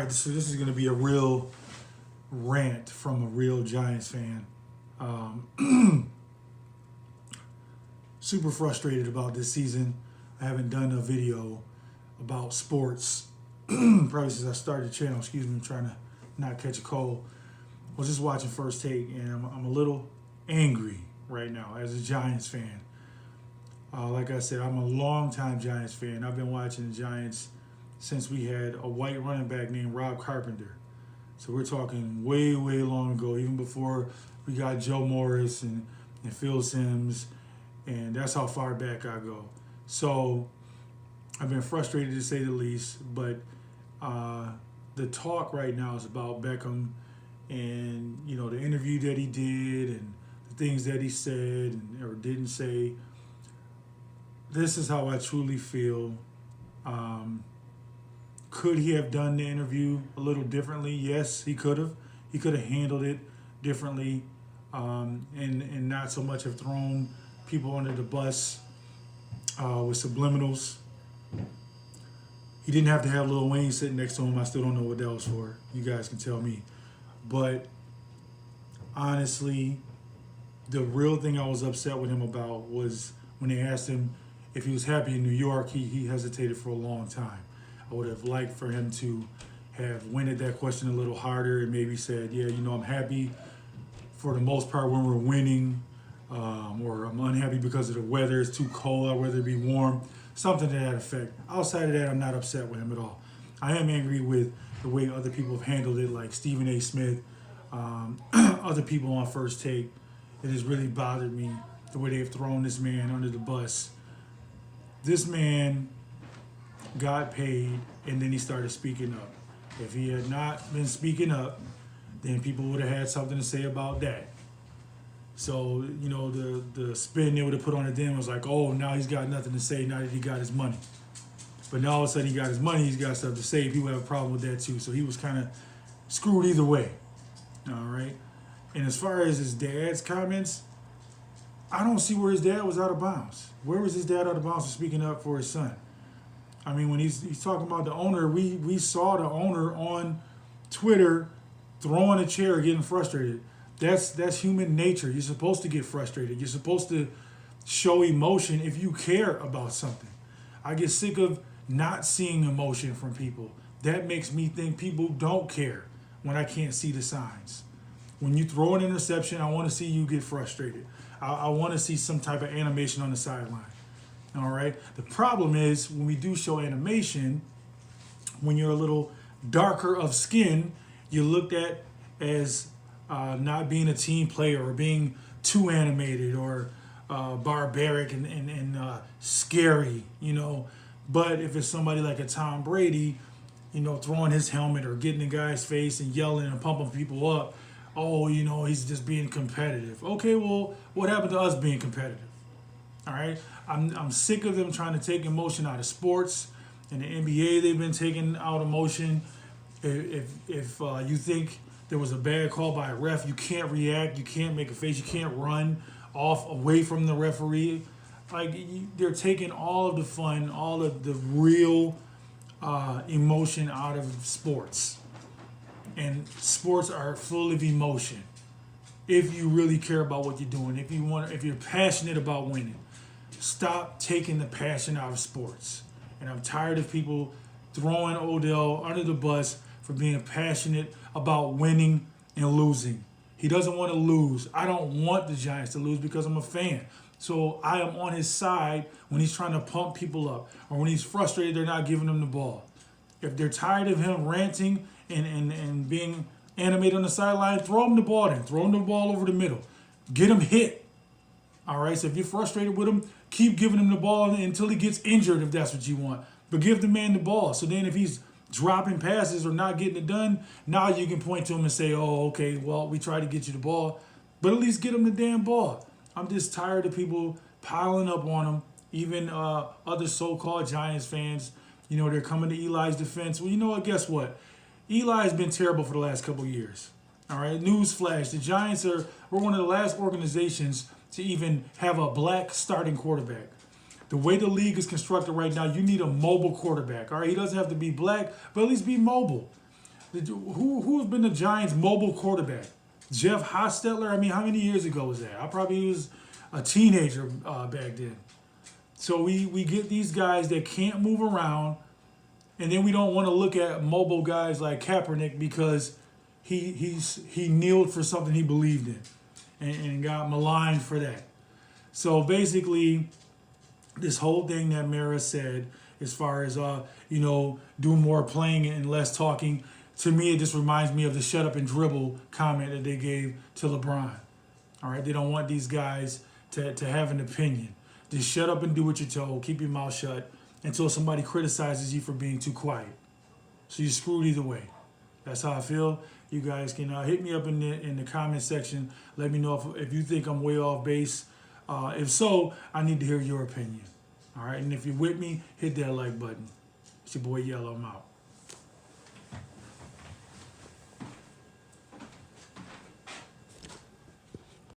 right, so this is going to be a real rant from a real Giants fan. Super frustrated about this season. I haven't done a video about sports probably since I started the channel. Excuse me, I'm trying to not catch a cold. I was just watching First Take, and I'm a little angry right now as a Giants fan. Like I said, I'm a longtime Giants fan. I've been watching the Giants since we had a white running back named Rob Carpenter. So we're talking way, way long ago, even before we got Joe Morris and Phil Simms, and that's how far back I go. So I've been frustrated to say the least, but the talk right now is about Beckham and, you know, the interview that he did and the things that he said or didn't say. This is how I truly feel. Could he have done the interview a little differently? Yes, he could have. He could have handled it differently and not so much have thrown people under the bus with subliminals. He didn't have to have Lil Wayne sitting next to him. I still don't know what that was for. You guys can tell me. But honestly, the real thing I was upset with him about was when they asked him if he was happy in New York. He hesitated for a long time. I would have liked for him to have winded that question a little harder and maybe said, yeah, you know, I'm happy for the most part when we're winning, or I'm unhappy because of the weather. It's too cold. I'd rather be warm. Something to that effect. Outside of that, I'm not upset with him at all. I am angry with the way other people have handled it, like Stephen A. Smith, other people on First Take. It has really bothered me the way they've thrown this man under the bus. This man got paid, and then he started speaking up. If he had not been speaking up, then people would have had something to say about that. So, you know, the spin they would have put on it then was like, oh, now he's got nothing to say now that he got his money. But now all of a sudden he got his money, he's got stuff to say. People have a problem with that too. So he was kind of screwed either way. All right. And as far as his dad's comments, I don't see where his dad was out of bounds. Where was his dad out of bounds for speaking up for his son? I mean, when he's talking about the owner, we saw the owner on Twitter throwing a chair, getting frustrated. That's human nature. You're supposed to get frustrated. You're supposed to show emotion if you care about something. I get sick of not seeing emotion from people. That makes me think people don't care when I can't see the signs. When you throw an interception, I want to see you get frustrated. I want to see some type of animation on the sideline. All right. The problem is when we do show animation, when you're a little darker of skin, you're looked at as not being a team player or being too animated or barbaric and scary, you know. But if it's somebody like a Tom Brady, you know, throwing his helmet or getting in the guy's face and yelling and pumping people up, oh, you know, he's just being competitive. Okay, well, what happened to us being competitive? All right, I'm sick of them trying to take emotion out of sports. In the NBA, they've been taking out emotion. If you think there was a bad call by a ref, you can't react, you can't make a face, you can't run off away from the referee. Like, they're taking all of the fun, all of the real emotion out of sports. And sports are full of emotion. If you really care about what you're doing, if you're passionate about winning, stop taking the passion out of sports. And I'm tired of people throwing Odell under the bus for being passionate about winning and losing. He doesn't want to lose. I don't want the Giants to lose because I'm a fan. So I am on his side when he's trying to pump people up or when he's frustrated they're not giving him the ball. If they're tired of him ranting and being animated on the sideline, throw him the ball then. Throw him the ball over the middle. Get him hit. All right, so if you're frustrated with him, keep giving him the ball until he gets injured if that's what you want. But give the man the ball. So then if he's dropping passes or not getting it done, now you can point to him and say, oh, okay, well, we tried to get you the ball. But at least get him the damn ball. I'm just tired of people piling up on him. Even other so-called Giants fans, you know, they're coming to Eli's defense. Well, you know what? Guess what? Eli's been terrible for the last couple of years. All right, newsflash. The Giants were one of the last organizations to even have a black starting quarterback. The way the league is constructed right now, you need a mobile quarterback. All right, he doesn't have to be black, but at least be mobile. Who's been the Giants' mobile quarterback? Jeff Hostetler. I mean, how many years ago was that? I probably was a teenager back then. So we get these guys that can't move around, and then we don't want to look at mobile guys like Kaepernick because he kneeled for something he believed in, and got maligned for that. So basically, this whole thing that Mara said, as far as doing more playing and less talking, to me it just reminds me of the "shut up and dribble" comment that they gave to LeBron. All right, they don't want these guys to have an opinion. Just shut up and do what you're told. Keep your mouth shut until somebody criticizes you for being too quiet. So you're screwed either way. That's how I feel. You guys can hit me up in the comment section. Let me know if you think I'm way off base. If so, I need to hear your opinion. All right, and if you're with me, hit that like button. It's your boy Yellow. I'm out.